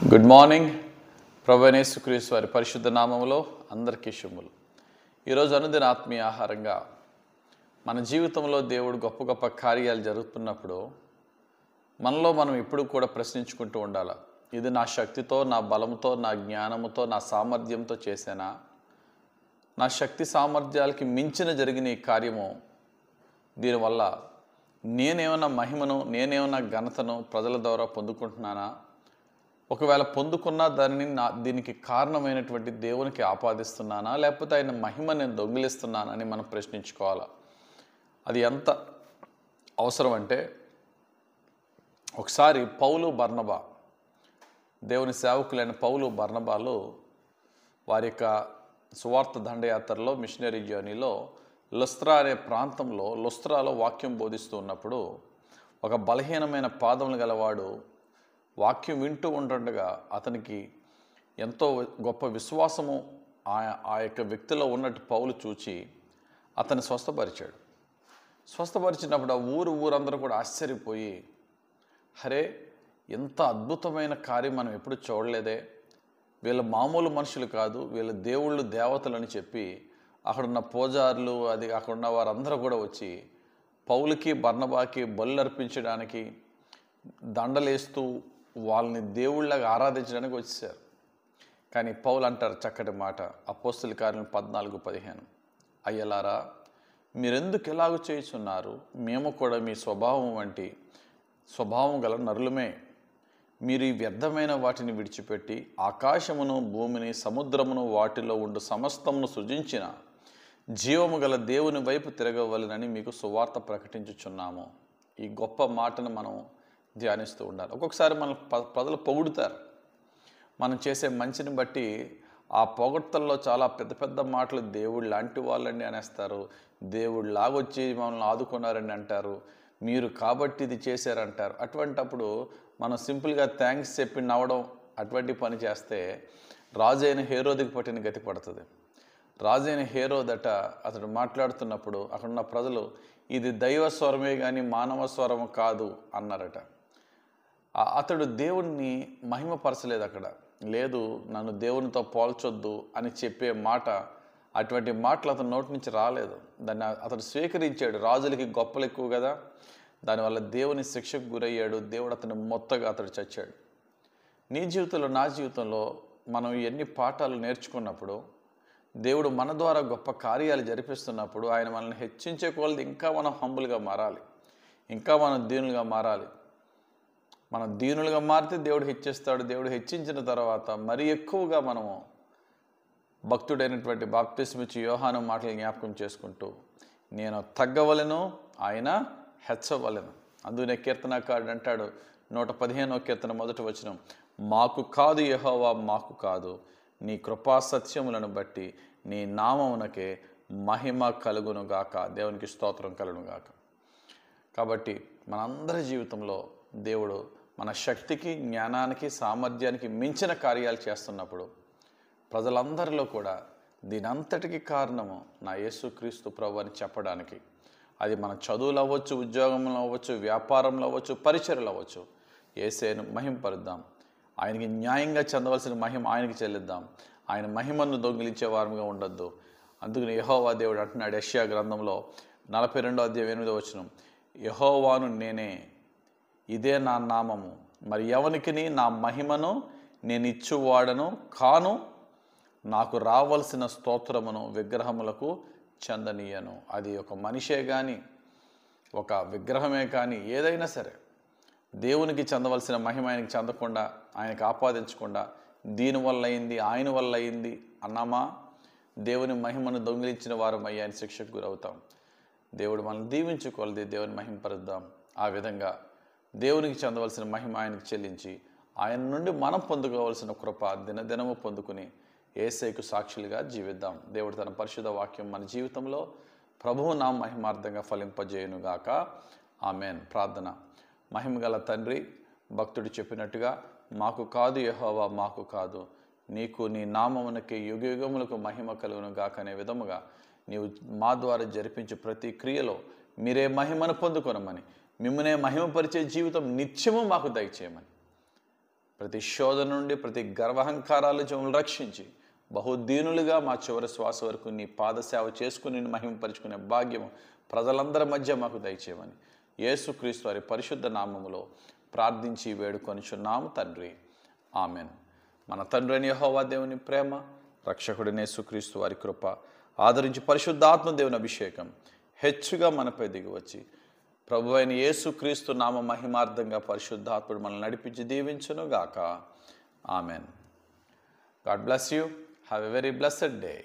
Good morning. ప్రభువైన యేసుక్రీస్తు వారి పరిశుద్ధ నామములో అందరికీ శుభములు. ఈరోజు అనుదిన ఆత్మీయ ఆహారంగా మన జీవితంలో దేవుడు గొప్ప గొప్ప కార్యాలు జరుగుతున్నప్పుడు మనలో మనం ఎప్పుడు కూడా ప్రశ్నించుకుంటూ ఉండాలి. ఇది నా శక్తితో, నా బలంతో, నా జ్ఞానముతో, నా సామర్థ్యంతో చేశానా? నా శక్తి సామర్థ్యాలకి మించిన జరిగిన ఈ కార్యము, దీనివల్ల నేనేమన్నా మహిమను, నేనేమన్నా ఘనతను ప్రజల ద్వారా పొందుకుంటున్నానా? ఒకవేళ పొందుకున్నా దానిని దీనికి కారణమైనటువంటి దేవునికి ఆపాదిస్తున్నానా, లేకపోతే ఆయన మహిమ నేను దొంగిలిస్తున్నానని మనం ప్రశ్నించుకోవాలి. అది ఎంత అవసరం అంటే, ఒకసారి పౌలు బర్నబా, దేవుని సేవకులైన పౌలు బర్నబాలు వారి యొక్క సువార్త దండయాత్రలో, మిషనరీ జర్నీలో లుస్త్రా అనే ప్రాంతంలో, లుస్త్రాలో వాక్యం బోధిస్తూ ఉన్నప్పుడు ఒక బలహీనమైన పాదములు గలవాడు వాక్యం వింటూ ఉంటుండగా అతనికి ఎంతో గొప్ప విశ్వాసము ఆ యొక్క వ్యక్తిలో ఉన్నట్టు పౌలు చూచి అతన్ని స్వస్థపరిచాడు. స్వస్థపరిచినప్పుడు ఆ ఊరందరూ కూడా ఆశ్చర్యపోయి, హరే, ఎంత అద్భుతమైన కార్యం మనం ఎప్పుడు చూడలేదే, వీళ్ళ మామూలు మనుషులు కాదు, వీళ్ళ దేవుళ్ళు దేవతలని చెప్పి అక్కడున్న పూజారులు, అక్కడున్న వారందరూ కూడా వచ్చి పౌలుకి బర్నబాకి బలులు అర్పించడానికి, దండలేస్తూ వాళ్ళని దేవుళ్ళగా ఆరాధించడానికి వచ్చేసారు. కానీ పౌలు అంటారు చక్కటి మాట, అపోస్తల కార్యం 14:15, అయ్యలారా, మీరెందుకు ఎలాగూ చేయుచున్నారు? మేము కూడా మీ స్వభావం వంటి స్వభావం గల నరులమే. మీరు ఈ వ్యర్థమైన వాటిని విడిచిపెట్టి ఆకాశమును, భూమిని, సముద్రమును, వాటిలో ఉండు సమస్తమును సృజించిన జీవము గల దేవుని వైపు తిరగవలెనని మీకు సువార్త ప్రకటించుచున్నాము. ఈ గొప్ప మాటను మనం ధ్యానిస్తూ ఉండాలి. ఒక్కొక్కసారి మన ప్రజలు పొగుడుతారు, మనం చేసే మంచిని బట్టి ఆ పొగడ్తల్లో చాలా పెద్ద పెద్ద మాటలు, దేవుడు లాంటి వాళ్ళండి అనేస్తారు, దేవుడు లాగొచ్చి మమ్మల్ని ఆదుకున్నారని అంటారు, మీరు కాబట్టి ఇది చేశారంటారు. అటువంటప్పుడు మనం సింపుల్గా థ్యాంక్స్ చెప్పి నవ్వడం, అటువంటి పని చేస్తే రాజు అయిన హేరోదుకి పట్టిన గతి పడుతుంది. రాజు అయిన హేరోదట అతడు మాట్లాడుతున్నప్పుడు అక్కడున్న ప్రజలు, ఇది దైవ స్వరమే కానీ మానవ స్వరం కాదు అన్నారట. అతడు దేవుణ్ణి మహిమపరచలేదు. అక్కడ లేదు, నన్ను దేవునితో పోల్చొద్దు అని చెప్పే మాట, అటువంటి మాటలు అతని నోటి నుంచి రాలేదు. దాన్ని అతడు స్వీకరించాడు. రాజులకి గొప్పలు ఎక్కువ కదా, దానివల్ల దేవుని శిక్షకు గురయ్యాడు. దేవుడు అతను మొత్తగా అతడు చచ్చాడు. నీ జీవితంలో, నా జీవితంలో మనం ఎన్ని పాఠాలు నేర్చుకున్నప్పుడు, దేవుడు మన ద్వారా గొప్ప కార్యాలు జరిపిస్తున్నప్పుడు ఆయన మనల్ని హెచ్చించే కొలది ఇంకా మనం హంబుల్గా మారాలి, ఇంకా మనం దీనులుగా మారాలి. మనం దీనులుగా మారితే దేవుడు హెచ్చిస్తాడు. దేవుడు హెచ్చించిన తర్వాత మరి ఎక్కువగా మనము భక్తుడైనటువంటి బాప్తిస్మిచ్చి యోహాను మాటలు జ్ఞాపకం చేసుకుంటూ, నేను తగ్గవలెను, ఆయన హెచ్చవలెను. అందుకనే కీర్తనకారుడు అంటాడు, 115వ కీర్తన 1వ వచనం, మాకు కాదు యెహోవా, మాకు కాదు, నీ కృపా సత్యములను బట్టి నీ నామమునకే మహిమ కలుగునుగాక. దేవునికి స్తోత్రం కలుగునుగాక. కాబట్టి మనందరి జీవితంలో దేవుడు మన శక్తికి, జ్ఞానానికి, సామర్థ్యానికి మించిన కార్యాలు చేస్తున్నప్పుడు ప్రజలందరిలో కూడా దీనంతటికి కారణము నా యేసుక్రీస్తు ప్రభు అని చెప్పడానికి, అది మన చదువులు అవ్వచ్చు, ఉద్యోగంలో అవ్వచ్చు, వ్యాపారంలో అవ్వచ్చు, పరిచర్యలు అవ్వచ్చు, యేసేను మహింపరుద్దాం. ఆయనకి న్యాయంగా చెందవలసిన మహిమ ఆయనకి చెల్లిద్దాం. ఆయన మహిమను దొంగిలించే వారముగా ఉండొద్దు. అందుకని యెహోవా దేవుడు అంటున్నాడు యెషయా గ్రంథంలో 42:8 వచనం, యెహోవాను నేనే, ఇదే నా నామము, మరి ఎవనికిని నా మహిమను నేను ఇచ్చువాడను కాను, నాకు రావలసిన స్తోత్రమును విగ్రహములకు చెందనీయను. అది ఒక మనిషే కానీ, ఒక విగ్రహమే కానీ, ఏదైనా సరే దేవునికి చెందవలసిన మహిమ ఆయనకి చెందకుండా, ఆయనకు ఆపాదించకుండా, దీనివల్ల అయింది, ఆయన వల్ల అయింది అన్నామా, దేవుని మహిమను దొంగిలించిన వారం ఆయన శిక్షకు గురవుతాం. దేవుడు మనల్ని దీవించుకోవాలి. దేవుని మహింపరుద్దాం. ఆ విధంగా దేవునికి చెందవలసిన మహిమ ఆయనకు చెల్లించి, ఆయన నుండి మనం పొందుకోవాల్సిన కృప దినదినము పొందుకుని యేసయ్యకు సాక్షులుగా జీవిద్దాం. దేవుడు తన పరిశుద్ధ వాక్యం మన జీవితంలో ప్రభువు నామ మహిమార్థంగా ఫలింపజేయునుగాక. ఆమెన్. ప్రార్థన. మహిమగల తండ్రి, భక్తుడు చెప్పినట్టుగా, మాకు కాదు యెహోవా, మాకు కాదు, నీకు నీ నామమునకి యుగయుగములకు మహిమ కలుగునుగాక అనే విధముగా నీవు మా ద్వారా జరిపించే ప్రతి క్రియలో మీరే మహిమను పొందుకొనమని, మిమ్మల్నే మహిమపరిచే జీవితం నిత్యము మాకు దయచేయమని ప్రతి శోధన నుండి, ప్రతి గర్వహంకారాలు మమ్మల్ని రక్షించి బహుదీనులుగా మా చివరి శ్వాస వరకు నీ పాదసేవ చేసుకుని నిన్ను మహిమపరుచుకునే భాగ్యం ప్రజలందరి మధ్య మాకు దయచేయమని యేసుక్రీస్తు వారి పరిశుద్ధ నామములో ప్రార్థించి వేడుకొనిచున్నాము తండ్రి. ఆమెన్. మన తండ్రి అయిన యెహోవా దేవుని ప్రేమ, రక్షకుడైన యేసుక్రీస్తు వారి కృప, ఆదరించి పరిశుద్ధాత్మ దేవుని అభిషేకం హెచ్చుగా మనపై దిగివచ్చి ప్రభు అయిన యేసుక్రీస్తు నామ మహిమార్థంగా పరిశుద్ధాత్ముడు మనల్ని నడిపించి దీవించును గాక. Amen. God bless you. Have a very blessed day.